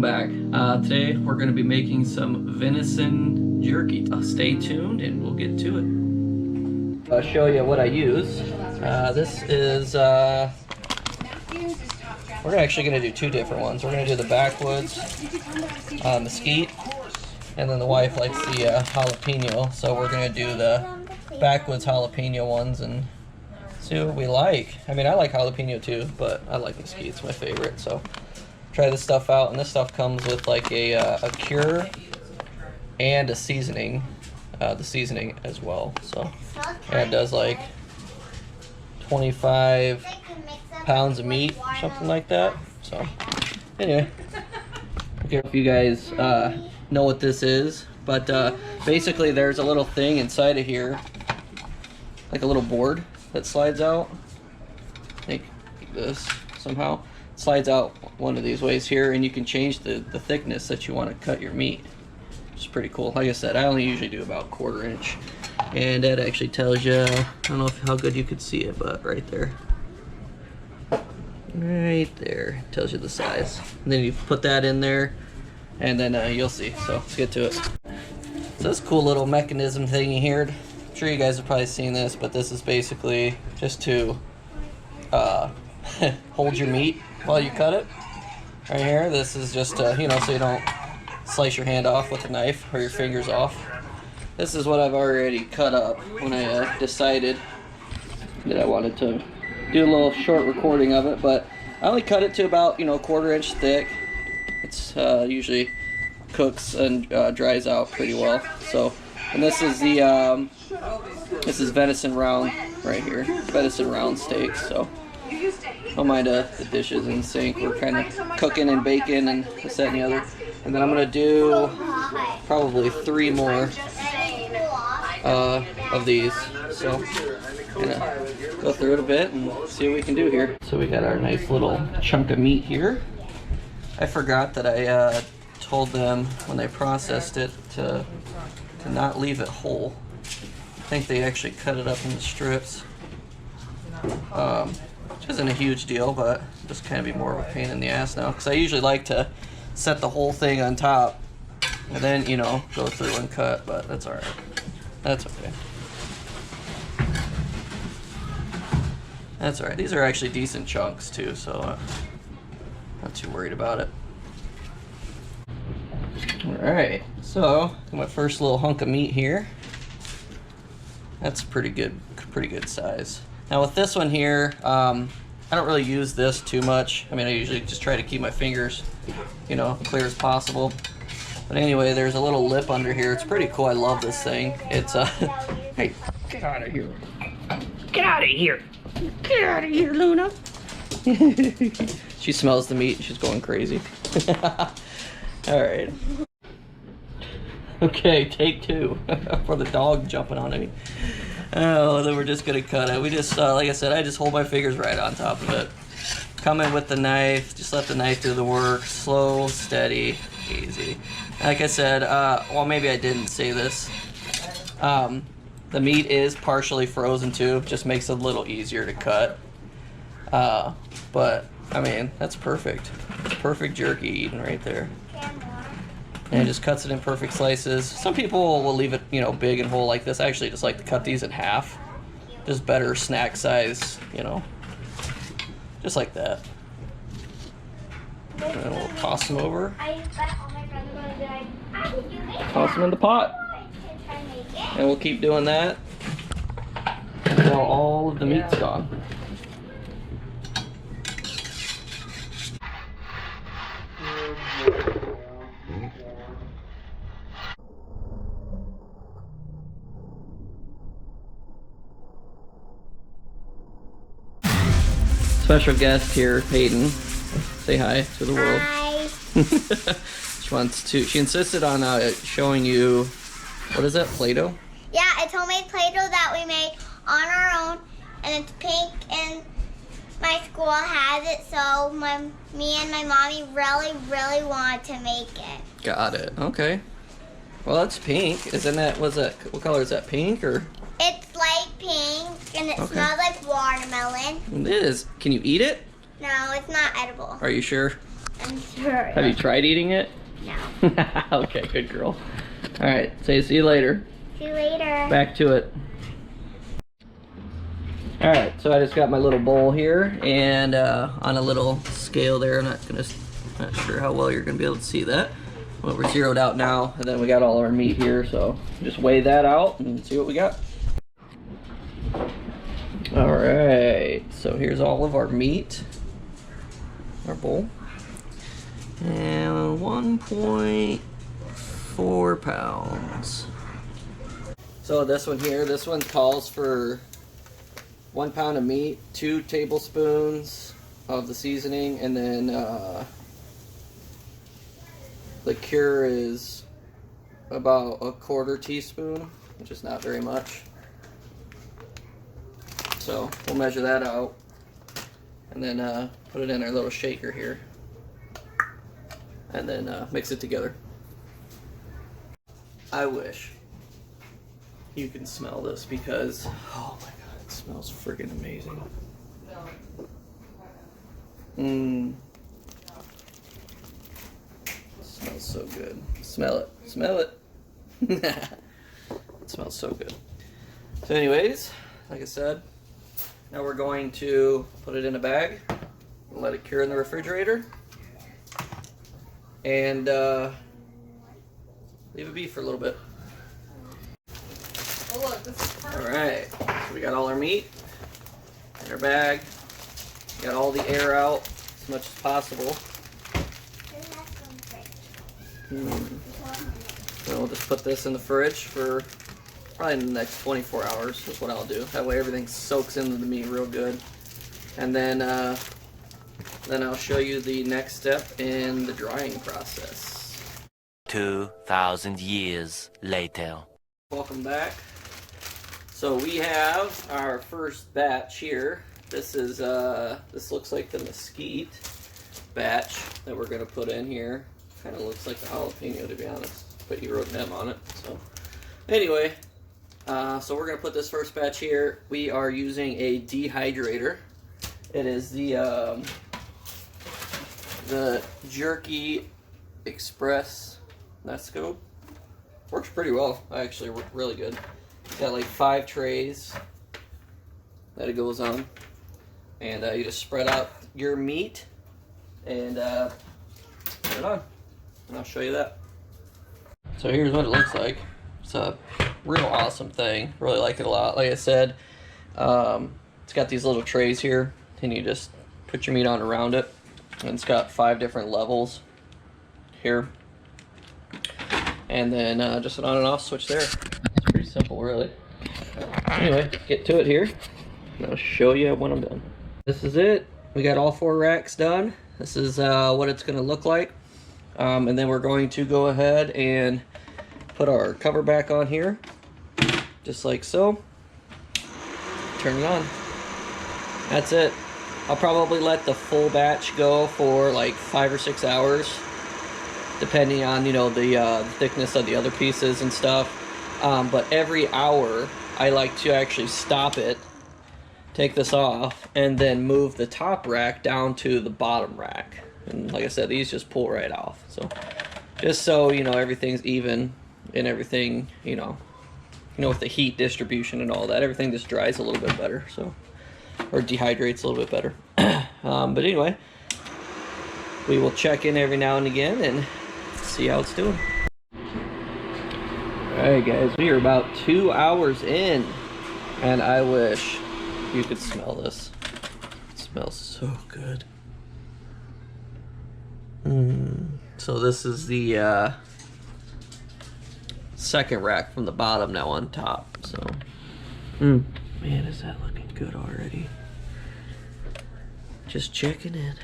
welcome back. Today we're going to be making some venison jerky. Stay tuned and we'll get to it. I'll show you what I use. This is, we're actually going to do two different ones. We're going to do the backwoods mesquite, and then the wife likes the jalapeno, so we're going to do the backwoods jalapeno ones and see what we like. I mean, I like jalapeno too, but I like mesquite. It's my favorite, so try this stuff out. And this stuff comes with like a cure and a seasoning, the seasoning as well. So and it does like 25 pounds of meat, something like that. So anyway, if you guys know what this is, but basically there's a little thing inside of here, like a little board that slides out, like this somehow. Slides out one of these ways here, and you can change the thickness that you want to cut your meat, which is pretty cool. Like I said, I only usually do about 1/4 inch, and that actually tells you, I don't know how good you could see it, but right there, tells you the size. And then you put that in there, and then you'll see. So let's get to it. So this cool little mechanism thingy here, I'm sure you guys have probably seen this, but this is basically just to hold your meat while you cut it. Right here, this is just you know, so you don't slice your hand off with a knife or your fingers off. This is what I've already cut up when I decided that I wanted to do a little short recording of it, but I only cut it to about, you know, 1/4 inch thick. It's usually cooks and dries out pretty well. So, and this is the this is venison round right here, venison round steaks. So don't mind the dishes in the sink. We're kind of cooking and baking and this, that, and the other. And then I'm gonna do probably 3 more of these. So I'm gonna go through it a bit and see what we can do here. So we got our nice little chunk of meat here. I forgot that I told them when they processed it to not leave it whole. I think they actually cut it up into strips. Which isn't a huge deal, but just kind of be more of a pain in the ass now, because I usually like to set the whole thing on top and then, you know, go through and cut, but that's alright. That's okay. That's alright. These are actually decent chunks too, so not too worried about it. Alright, so my first little hunk of meat here. That's pretty good size. Now with this one here, I don't really use this too much. I mean, I usually just try to keep my fingers, you know, clear as possible. But anyway, there's a little lip under here. It's pretty cool. I love this thing. It's hey, get out of here. Get out of here. Get out of here, Luna. She smells the meat and she's going crazy. All right. Okay, take 2 for the dog jumping on me. Oh, then we're just gonna cut it. We just, like I said, I just hold my fingers right on top of it. Come in with the knife, just let the knife do the work. Slow, steady, easy. Like I said, well, maybe I didn't say this. The meat is partially frozen too, just makes it a little easier to cut. But, I mean, that's perfect. It's perfect jerky eating right there. And it just cuts it in perfect slices. Some people will leave it, you know, big and whole like this. I actually just like to cut these in half. Just better snack size, you know. Just like that. And then we'll toss them over. Toss them in the pot. And we'll keep doing that until all of the meat's gone. Special guest here, Hayden. Say hi to the world. Hi. She insisted on showing you, what is that, Play-Doh? Yeah, it's homemade Play-Doh that we made on our own, and it's pink, and my school has it, so me and my mommy really wanted to make it. Got it. Okay. Well, that's pink. Isn't that, what color is that, pink or? It's light pink, and it smells like watermelon. It is. Can you eat it? No, it's not edible. Are you sure? I'm sure. Have you tried eating it? No. Okay, good girl. All right, say see you later. See you later. Back to it. All right, so I just got my little bowl here, and on a little scale there. Not sure how well you're gonna be able to see that. Well, we're zeroed out now, and then we got all our meat here. So just weigh that out and see what we got. All right, so here's all of our meat, our bowl, and 1.4 pounds. So this one here, this one calls for 1 pound of meat, 2 tablespoons of the seasoning, and then the cure is about 1/4 teaspoon, which is not very much. So we'll measure that out and then put it in our little shaker here and then mix it together. I wish you can smell this because, oh my god, it smells friggin' amazing. It smells so good. Smell it. Smell it. It smells so good. So anyways, like I said, now we're going to put it in a bag, let it cure in the refrigerator, and leave it be for a little bit. Oh look, this is perfect. Alright, so we got all our meat in our bag, got all the air out as much as possible. So we'll just put this in the fridge for probably in the next 24 hours is what I'll do. That way everything soaks into the meat real good. And then I'll show you the next step in the drying process. 2,000 years later. Welcome back. So we have our first batch here. This is this looks like the mesquite batch that we're gonna put in here. Kind of looks like the jalapeno, to be honest, but you wrote them on it. So anyway, so we're gonna put this first batch here. We are using a dehydrator. It is the Jerky Express Nesco. Works pretty well, actually. Worked really good. It's got like 5 trays that it goes on, and you just spread out your meat and put it on, and I'll show you that. So here's what it looks like. It's a real awesome thing. Really like it a lot. Like I said, it's got these little trays here, and you just put your meat on around it, and it's got 5 different levels here, and then just an on and off switch there. It's pretty simple, really. Anyway, get to it here, and I'll show you when I'm done. This is it. We got all 4 racks done. This is what it's going to look like, and then we're going to go ahead and put our cover back on here, just like so. Turn it on. That's it. I'll probably let the full batch go for like 5 or 6 hours, depending on, you know, the thickness of the other pieces and stuff. But every hour, I like to actually stop it, take this off, and then move the top rack down to the bottom rack. And like I said, these just pull right off. So just so, you know, everything's even and everything, you know, with the heat distribution and all that, everything just dries a little bit better. So, or dehydrates a little bit better. But anyway, we will check in every now and again and see how it's doing. Alright guys, we are about 2 hours in, and I wish you could smell this. It smells so good. So this is the second rack from the bottom now on top. So, man, is that looking good already? Just checking in.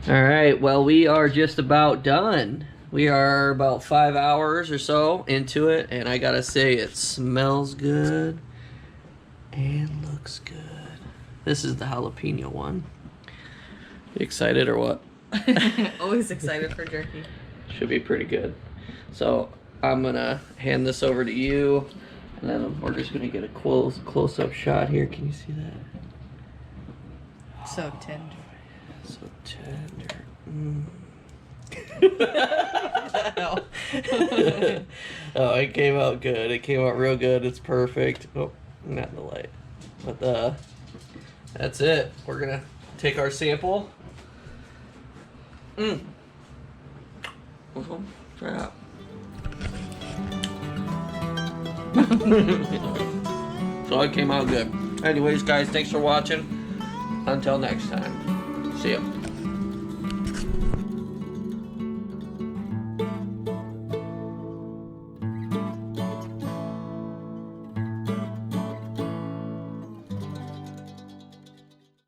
Alright, well, we are just about done. We are about 5 hours or so into it, and I gotta say, it smells good and looks good. This is the jalapeno one. You excited or what? Always excited for jerky. Should be pretty good. So I'm gonna hand this over to you, And then we're just gonna get a close-up shot here. Can you see that? So tender. So tender. Oh, it came out good. It came out real good. It's perfect. Oh, not in the light. But that's it. We're gonna take our sample. Try it out. So it came out good. Anyways, guys, thanks for watching. Until next time. See ya.